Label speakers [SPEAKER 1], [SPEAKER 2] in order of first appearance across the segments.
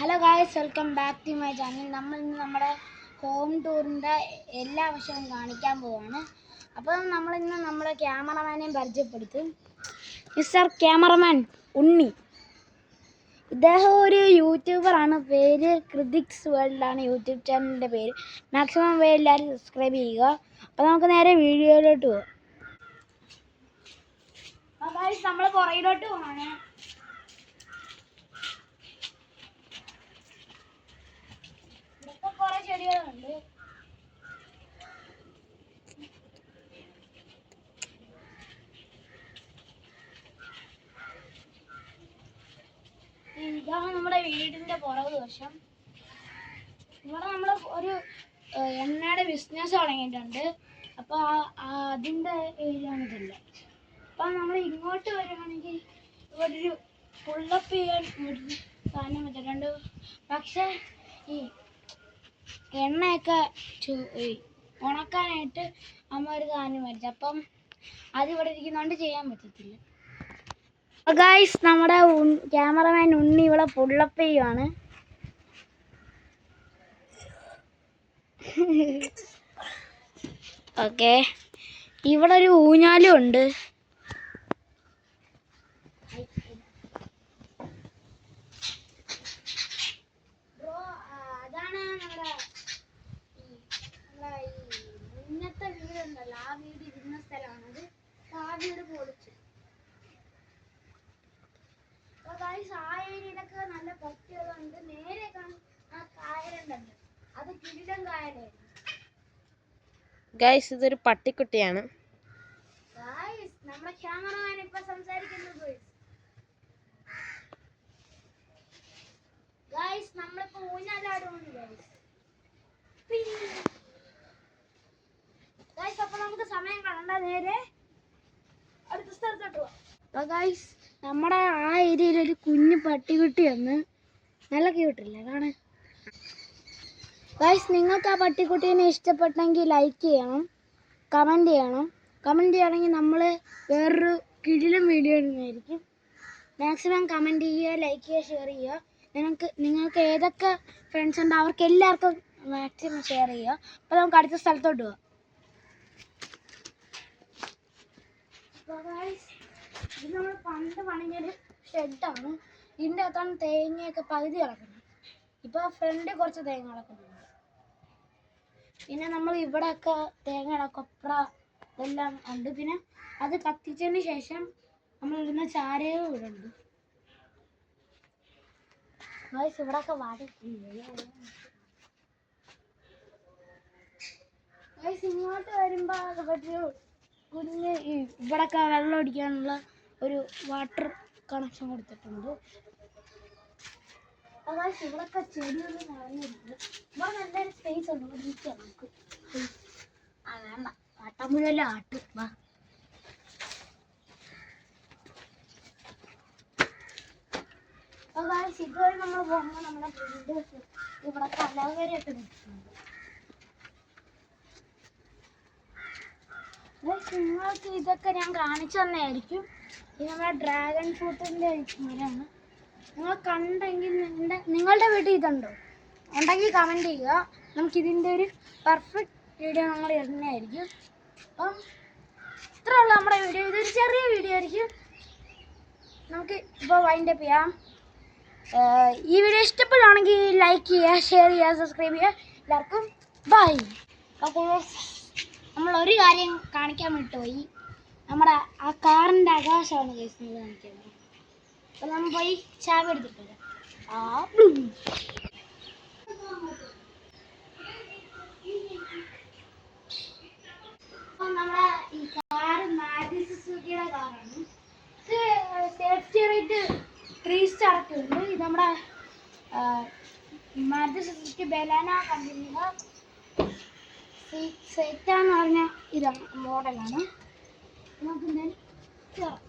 [SPEAKER 1] Hello guys, welcome back to my channel. നമ്മൾ ഇന്ന് നമ്മുടെ ഹോം ടൂറിൻ്റെ എല്ലാ വശവും കാണിക്കാൻ പോവുകയാണ്. അപ്പോൾ നമ്മളിന്ന് നമ്മുടെ ക്യാമറമാനെയും പരിചയപ്പെടുത്തും. മിസ്റ്റർ ക്യാമറമാൻ ഉണ്ണി. ഇദ്ദേഹം ഒരു യൂട്യൂബറാണ്. പേര് ക്രിതിക്സ് വേൾഡാണ് യൂട്യൂബ് ചാനലിൻ്റെ പേര്. മാക്സിമം എല്ലാവരും സബ്സ്ക്രൈബ് ചെയ്യുക. അപ്പോൾ നമുക്ക് നേരെ വീഡിയോയിലോട്ട് പോകാം. അപ്പോൾ ഗായ്സ്, നമ്മൾ പുറകിലോട്ട് പോകണേ. കുറെ ചെടികളുണ്ട്. ഇതാണ് നമ്മുടെ വീടിന്റെ പുറകു വശം. ഇവിടെ നമ്മൾ ഒരു എണ്ണയുടെ ബിസിനസ് തുടങ്ങിയിട്ടുണ്ട്. അപ്പോൾ അതിൻ്റെ ഏരിയയാണ് ഇതല്ല. അപ്പം നമ്മൾ ഇങ്ങോട്ട് വരികയാണെങ്കിൽ ഇവിടെ ഒരു പുള്ളപ്പ് ചെയ്യാൻ ഒരു സാധനം വെച്ചിട്ടുണ്ട്. പക്ഷേ ഈ എണ്ണയൊക്കെ ഉണക്കാനായിട്ട് അമ്മ ഒരു സാധനം മേടിച്ചു. അപ്പം അതിവിടെ ഇരിക്കുന്നതുകൊണ്ട് ചെയ്യാൻ പറ്റത്തില്ല. ഗായ്സ്, നമ്മുടെ ക്യാമറമാൻ ഉണ്ണി ഇവിടെ പുള്ളപ്പ് ചെയ്യുവാണ്. ഓക്കെ, ഇവിടെ ഒരു ഊഞ്ഞാലും ഉണ്ട്. അതാണ് നമ്മുടെ മുന്നത്തെ വീടുണ്ടല്ലോ, ആ വീട് ഇരുന്ന സ്ഥലമാണത്. ആ വീട് പൊളിച്ചു. ആ ഏരിയയിലൊക്കെ നല്ല പട്ടികളുണ്ട്. നേരെ ആ കായലുണ്ടല്ലോ, അത് കിടിലൻ കായലായിരുന്നു.
[SPEAKER 2] ഗൈസ്, ഇതൊരു പട്ടിക്കുട്ടിയാണ്.
[SPEAKER 1] നമ്മുടെ ക്യാമറമാൻ ഇപ്പൊ സംസാരിക്കുന്നത്. ഗൈസ്, നമ്മളിപ്പോ ഊഞ്ഞാലാടുന്നു. ഗൈസ്, അപ്പൊ നമുക്ക് സമയം കളണ്ട, നേരെ അടുത്ത സ്ഥലത്തോട്ട് പോവാം. അപ്പൊ ഗൈസ്, നമ്മുടെ ആ ഏരിയയിൽ ഒരു കുഞ്ഞു പട്ടിക്കുട്ടി വന്ന് നല്ല ക്യൂട്ടില്ല കാണാൻ. ഗൈസ്, നിങ്ങൾക്ക് ആ പട്ടിക്കുട്ടീനെ ഇഷ്ടപ്പെട്ടെങ്കിൽ ലൈക്ക് ചെയ്യണം, കമൻറ്റ് ചെയ്യണം. കമൻറ്റ് ചെയ്യണമെങ്കിൽ നമ്മൾ വേറൊരു കിടിലം വീഡിയോ ഇടുന്നതായിരിക്കും. മാക്സിമം കമൻറ്റ് ചെയ്യുക, ലൈക്ക് ചെയ്യുക, ഷെയർ ചെയ്യുക. നിങ്ങൾക്ക് ഏതൊക്കെ ഫ്രണ്ട്സ് ഉണ്ടോ അവർക്ക് എല്ലാവർക്കും മാക്സിമം ഷെയർ ചെയ്യുക. അപ്പോൾ നമുക്ക് അടുത്ത സ്ഥലത്തോട്ട് പോകാം. അപ്പോൾ ഗൈസ്, ഇത് നമ്മൾ പണ്ട് പണിഞ്ഞൊരു ഷെഡാണ്. ഇതിൻ്റെ അകത്താണ് തേങ്ങയൊക്കെ പകുതി കിടക്കുന്നത്. ഇപ്പോൾ ഫ്രണ്ട് കുറച്ച് തേങ്ങ കിടക്കുന്നുണ്ട്. പിന്നെ നമ്മൾ ഇവിടെയൊക്കെ തേങ്ങയുടെ കൊപ്ര ഇതെല്ലാം ഉണ്ട്. പിന്നെ അത് കത്തിച്ചതിന് ശേഷം നമ്മൾ ഇടുന്ന ചാരയും ഇവിടെ ഉണ്ട്. ഇവിടെയൊക്കെ ഇങ്ങോട്ട് വരുമ്പോൾ ഒരു കുഞ്ഞ് ഇവിടെയൊക്കെ വെള്ളം അടിക്കാനുള്ള ഒരു വാട്ടർ കണക്ഷൻ കൊടുത്തിട്ടുണ്ട്. അതായത് ഇവിടെയൊക്കെ ചെടികൾ നിറഞ്ഞിട്ടുണ്ട്. ഇവിടെ നല്ലൊരു സ്പേസ് ഉണ്ട്. ഇവിടെ ഇരിക്കാം നമുക്ക്. വേണ്ട, ആട്ടാൻ മുഴുവല്ല ആട്ട്. വാ, ഇതുവരെ നമ്മൾ പോകുമ്പോൾ നമ്മുടെ ഫ്രണ്ട് ഇവിടെ കലാകാരൊക്കെ നിൽക്കുന്നുണ്ട്. നിങ്ങൾക്ക് ഇതൊക്കെ ഞാൻ കാണിച്ചു തന്നെയായിരിക്കും. ഇത് നമ്മുടെ ഡ്രാഗൺ ഫ്രൂട്ടിൻ്റെ മരമാണ്. നിങ്ങൾ കണ്ടെങ്കിൽ നിങ്ങളുടെ വീട്ടിൽ ഇതുണ്ടോ ഉണ്ടെങ്കിൽ കമൻറ്റ് ചെയ്യുക. നമുക്കിതിൻ്റെ ഒരു പെർഫെക്റ്റ് വീഡിയോ നമ്മൾ ഇടുന്നതായിരിക്കും. അപ്പം ഇത്രയുള്ള നമ്മുടെ വീഡിയോ. ഇതൊരു ചെറിയ വീഡിയോ ആയിരിക്കും. നമുക്ക് ഇപ്പോൾ വൈൻഡപ്പ് ചെയ്യാം. ഈ വീഡിയോ ഇഷ്ടപ്പെടുകയാണെങ്കിൽ ലൈക്ക് ചെയ്യുക, ഷെയർ ചെയ്യുക, സബ്സ്ക്രൈബ് ചെയ്യുക. എല്ലാവർക്കും ബൈ. അപ്പോൾ നമ്മളൊരു കാര്യം കാണിക്കാൻ വിട്ടുപോയി. നമ്മുടെ ആ കാറിൻ്റെ ആകാശമാണ് കേസ് കാണിക്കുന്നത്. അപ്പോൾ നമ്മൾ പോയി ചാവ എടുത്തിട്ടുണ്ട്. നമ്മുടെ ഈ കാറ് മാരുതി സുസുക്കിയുടെ കാറാണ്. ഇത് സേഫ്റ്റി റേറ്റ് 3 സ്റ്റാർ ഒക്കെ ഉണ്ട്. ഇത് നമ്മുടെ മാരുതി സുസുക്കി ബെലാന കമ്പനിയുടെ സെറ്റാന്ന് പറഞ്ഞ ഇതാണ് മോഡലാണ്. നമുക്ക് എന്തായാലും കയറാം.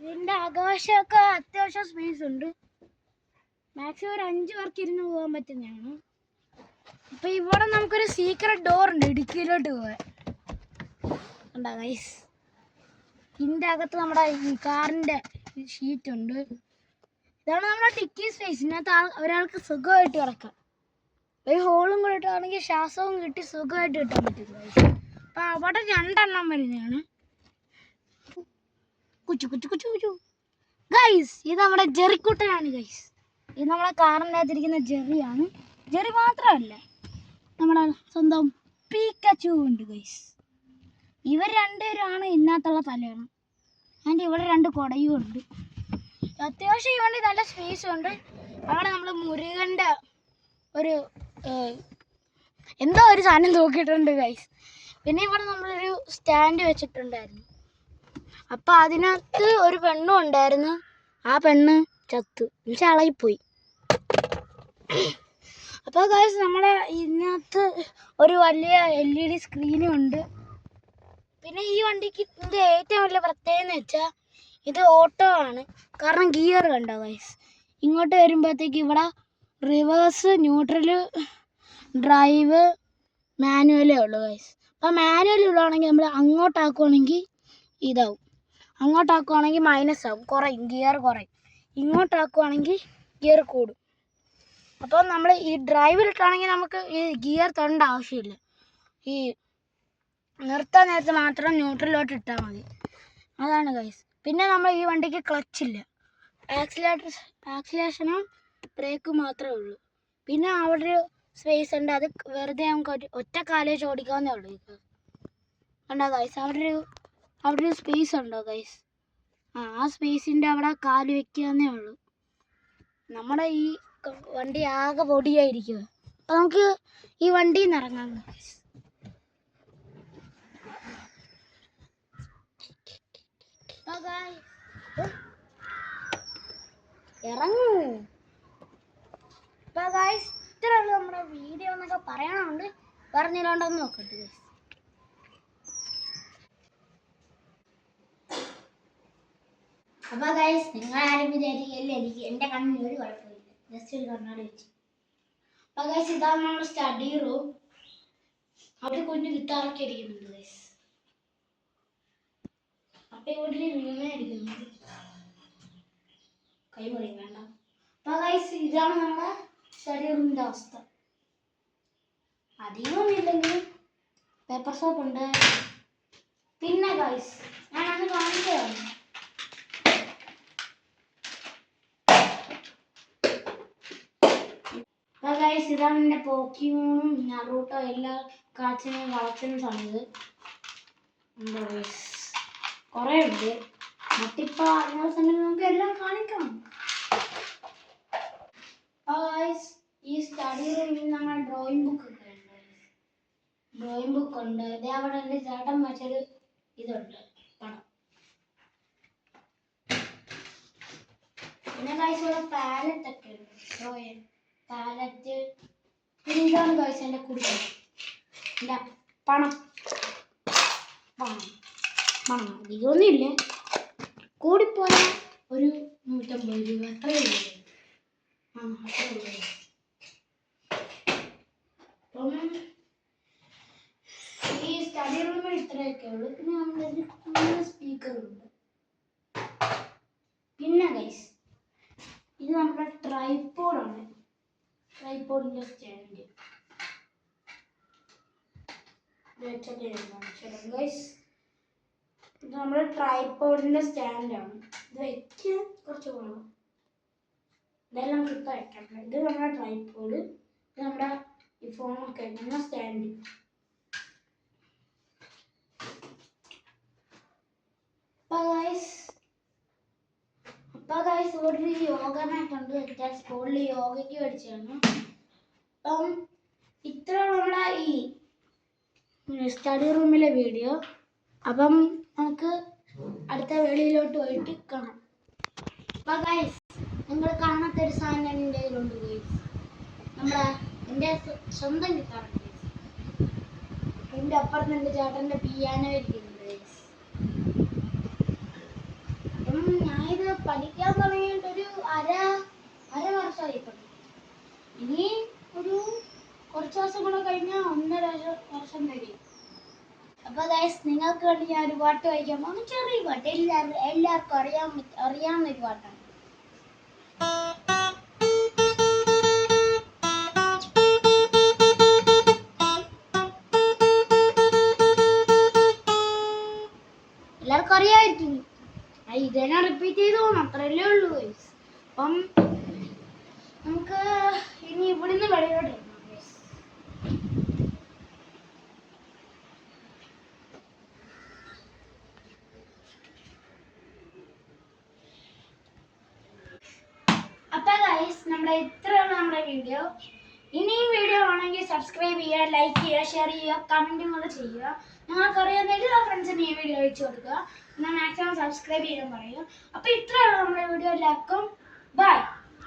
[SPEAKER 1] ഇതിൻ്റെ ആകാശമൊക്കെ അത്യാവശ്യം സ്പേസ് ഉണ്ട്. മാക്സിമം ഒരു 5 പേർക്ക് ഇരുന്ന് പോകാൻ പറ്റുന്നതാണ്. ഇപ്പം ഇവിടെ നമുക്കൊരു സീക്രട്ട് ഡോർ ഉണ്ട് ഇടുക്കിയിലോട്ട് പോകാൻ. ഉണ്ടാ ഗൈസ്, ഇതിൻ്റെ അകത്ത് നമ്മുടെ ഈ കാറിൻ്റെ ഷീറ്റ് ഉണ്ട്. ഇതാണ് നമ്മുടെ ടിക്കി സ്പേസ്. ഇതിനകത്ത് ഒരാൾക്ക് സുഖമായിട്ട് കിടക്കാം. ഒരു ഹോളും കൂടെ ഇട്ടാണെങ്കിൽ ശ്വാസവും കിട്ടി സുഖമായിട്ട് കിട്ടാൻ പറ്റും. അപ്പം അവിടെ 2 എണ്ണം വരുന്നതാണ്. കുച്ചു കുച്ചു കുച്ചു കുച്ചു ഗൈസ്, ഇത് നമ്മുടെ ജെറിക്കുട്ടനാണ് ഗൈസ്. ഇത് നമ്മളെ കാറിൻ്റെ അകത്തിരിക്കുന്ന ജെറിയാണ്. ജെറി മാത്രമല്ല, നമ്മുടെ സ്വന്തം പീക്കച്ചു ഉണ്ട് ഗൈസ്. ഇവർ 2 പേരാണ് ഇതിനകത്തുള്ള തലയാണ്. അതിൻ്റെ ഇവിടെ 2 കുടയും ഉണ്ട്. അത്യാവശ്യം ഈ വണ്ടി നല്ല സ്പേസ് ഉണ്ട്. അവിടെ നമ്മൾ മുരുകൻ്റെ ഒരു എന്തോ ഒരു സാധനം നോക്കിയിട്ടുണ്ട് ഗൈസ്. പിന്നെ ഇവിടെ നമ്മളൊരു സ്റ്റാൻഡ് വെച്ചിട്ടുണ്ടായിരുന്നു. അപ്പം അതിനകത്ത് ഒരു പെണ്ണും ഉണ്ടായിരുന്നു. ആ പെണ്ണ് ചത്ത് ചളയിപ്പോയി. അപ്പോൾ ഗൈസ് നമ്മുടെ ഇതിനകത്ത് ഒരു വലിയ LED സ്ക്രീനും ഉണ്ട്. പിന്നെ ഈ വണ്ടിക്ക് ഇതിൻ്റെ ഏറ്റവും വലിയ പ്രത്യേകത എന്ന് വെച്ചാൽ ഇത് ഓട്ടോ ആണ്. കാരണം ഗിയർ കണ്ടോ ഗൈസ്, ഇങ്ങോട്ട് വരുമ്പോഴത്തേക്ക് ഇവിടെ റിവേഴ്സ്, ന്യൂട്രൽ, ഡ്രൈവ്, മാനുവലേ ഉള്ളൂ ഗൈസ്. അപ്പോൾ മാനുവൽ ഉള്ളതാണെങ്കിൽ നമ്മൾ അങ്ങോട്ടാക്കുവാണെങ്കിൽ ഇതാവും, അങ്ങോട്ടാക്കുവാണെങ്കിൽ മൈനസ് ആവും, കുറയും, ഗിയർ കുറയും. ഇങ്ങോട്ടാക്കുവാണെങ്കിൽ ഗിയർ കൂടും. അപ്പോൾ നമ്മൾ ഈ ഡ്രൈവിലിട്ടാണെങ്കിൽ നമുക്ക് ഈ ഗിയർ തൊണ്ട ആവശ്യമില്ല. ഈ നിർത്താൻ നേരത്ത് മാത്രം ന്യൂട്രലിലോട്ട് ഇട്ടാൽ മതി. അതാണ് ഗൈസ്. പിന്നെ നമ്മൾ ഈ വണ്ടിക്ക് ക്ലച്ചില്ല, ആക്സിലേഷനും ബ്രേക്കും മാത്രമേ ഉള്ളൂ. പിന്നെ അവിടെ ഒരു സ്പേസ് ഉണ്ട്, അത് വെറുതെ നമുക്ക് ഒറ്റ കാലേ ഓടിക്കാവുന്നേ ഉള്ളൂ. ഇത് കണ്ടോ ഗൈസ്, അവിടെ ഒരു സ്പേസ് ഉണ്ടോ ഗൈസ്? ആ സ്പേസിൻ്റെ അവിടെ കാല് വെക്കാവുന്നേ ഉള്ളൂ. നമ്മുടെ ഈ വണ്ടി ആകെ പൊടിയായിരിക്കുക. അപ്പം നമുക്ക് ഈ വണ്ടിയിൽ നിന്ന് ഇറങ്ങാം ഗൈസ്. ഇറങ്ങൂ. അപ്പോൾ ഗൈസ് ഇത്രയുള്ളൂ നമ്മുടെ വീഡിയോ എന്നൊക്കെ പറയണമുണ്ട്. പറഞ്ഞിട്ടുണ്ടോന്ന് നോക്കട്ടെ ഗൈസ്. അപ്പോൾ ഗൈസ് നിങ്ങളാരും വിചാരിക്കില്ല എൻ്റെ കണ്ണിന് ഒരു കുഴപ്പമില്ല, ജസ്റ്റ് ഒരു കണ്ണാടി വെച്ച്. അപ്പോൾ ഗൈസ് ഇതാണ് നമ്മുടെ സ്റ്റഡി റൂം. അവിടെ കുഞ്ഞ് ഗിത്താറൊക്കെ ഇരിക്കുന്നുണ്ട് ഗൈസ്. അപ്പം ഇവിടെ വീണായിരിക്കുന്നു, കൈ മുറിയും വേണ്ട. അപ്പോൾ ഗൈസ് ഇതാണ് നമ്മുടെ സ്റ്റഡി റൂമിൻ്റെ അവസ്ഥ. അധികമൊന്നും ഇല്ലെങ്കിലും പേപ്പർ സോപ്പ് ഉണ്ട്. പിന്നെ ഗൈസ് ഞാനത് കാണിച്ചതാണ്. അപ്പോൾ ഗൈസ് ഇതാണ് എൻ്റെ പോക്കിമോണും നറൂട്ടോ എല്ലാ കാഴ്ചയും കളക്ഷൻസാണിത്. എന്താ ഗൈസ് കുറേ ഉണ്ട്. മറ്റിപ്പോൾ അതിനുള്ള സമയത്ത് നമുക്ക് എല്ലാം കാണിക്കണം. അപ്പോൾ ഗൈസ് ഈ സ്റ്റഡി റൂമിൽ നമ്മൾ ഡ്രോയിങ് ബുക്ക് ഒക്കെ ഉണ്ട്. ഡ്രോയിങ് ബുക്ക് ഉണ്ട്. ഇതേ അവിടെ എൻ്റെ ചേട്ടൻ വെച്ചൊരു ഇതുണ്ട്, പണം. പിന്നെ ഗൈസ് ഇവിടെ പാലറ്റ് ഒക്കെ ഉണ്ട്, ഡ്രോയിങ് പാലറ്റ്. പിന്നെ ഇതാണ് ഗൈസ് എൻ്റെ കുടുംബം, എൻ്റെ പണം. പണം അധികമൊന്നും ഇല്ല, കൂടിപ്പോയ ഒരു 150 രൂപ അത്രയേ ഉള്ളൂ. അത്രയേ ഉള്ളൂ. അപ്പം ഈ സ്റ്റഡി റൂമിൽ ഇത്രയൊക്കെ ഉള്ളൂ. പിന്നെ നമ്മുടെ സ്പീക്കറുണ്ട്. പിന്നെ ഗൈസ് ഇത് നമ്മുടെ ട്രൈപോഡാണ്, ട്രൈപോഡിൻ്റെ സ്റ്റാൻഡ്. ഗൈസ് ഇത് നമ്മുടെ ട്രൈപോഡിൻ്റെ സ്റ്റാൻഡാണ്. ഇത് വയ്ക്കാൻ കുറച്ച് വേണം, ഇതെല്ലാം കിട്ടാൻ വയ്ക്കണം. ഇത് നമ്മുടെ ട്രൈപോഡ്, ഇത് നമ്മുടെ ഈ ഫോണൊക്കെ വയ്ക്കുന്ന സ്റ്റാൻഡ്. അപ്പോൾ ഗൈസ് ഇവിടെ ഒരു യോഗ മാറ്റ് ഉണ്ട്. ഞാൻ സ്കൂളിൽ യോഗയ്ക്ക് പഠിച്ചതാണ്. അപ്പം ഇത്ര നമ്മുടെ ഈ സ്റ്റഡി റൂമിലെ വീഡിയോ. അപ്പം നമുക്ക് അടുത്ത വെളിയിലോട്ട് പോയിട്ട് കാണാം. അപ്പോൾ ഗൈസ് നിങ്ങൾ കാണാത്തൊരു സാധനം എൻ്റെ കയ്യിലുണ്ട് ഗൈസ്. എൻ്റെ സ്വന്തം ഗിത്താറുണ്ട് ഗൈസ്. എൻ്റെ അപ്പുറത്ത് എൻ്റെ ചേട്ടൻ്റെ പിയാനോ ഇരിക്കുന്നുണ്ട് ഗൈസ്. അപ്പം ഞാനിത് പഠിക്കാൻ തുടങ്ങിയിട്ട് ഒരു അര വർഷമായി ഇപ്പം. ഇനി ഒരു കുറച്ച് ദിവസം കൂടെ കഴിഞ്ഞാൽ 1.5 വർഷം കഴിയും. അപ്പോൾ ഗൈസ് നിങ്ങൾക്ക് വേണ്ടി ഞാൻ ഒരു പാട്ട് വായിക്കാൻ പോകുന്നു. ചെറിയ പാട്ട്, എല്ലാവർക്കും അറിയാവുന്ന ഒരു പാട്ടാണ്. എല്ലാവർക്കും അറിയാമായിരിക്കും. ഇതന്നെ റിപ്പീറ്റ് ചെയ്ത് പോകണം, അത്രയല്ലേ ഉള്ളൂ ഗൈസ്. അപ്പം നമുക്ക് ഇനി ഇവിടുന്ന് വെളിയോട്ട് ഇറങ്ങാം ഗൈസ്. അപ്പം ഗൈസ് ഇത്രയാണ് നമ്മുടെ വീഡിയോ. ഇനിയും വീഡിയോ ആണെങ്കിൽ സബ്സ്ക്രൈബ് ചെയ്യുക, ലൈക്ക് ചെയ്യുക, ഷെയർ ചെയ്യുക, കമൻറ്റും കൂടെ ചെയ്യുക. നിങ്ങൾക്കറിയാവുന്ന എല്ലാ ഫ്രണ്ട്സിനും ഈ വീഡിയോ അയച്ചു കൊടുക്കുക. എന്നാൽ മാക്സിമം സബ്സ്ക്രൈബ് ചെയ്യാൻ പറയുക. അപ്പോൾ ഇത്രയാണ് നമ്മുടെ വീഡിയോ. എല്ലാവർക്കും ബൈ.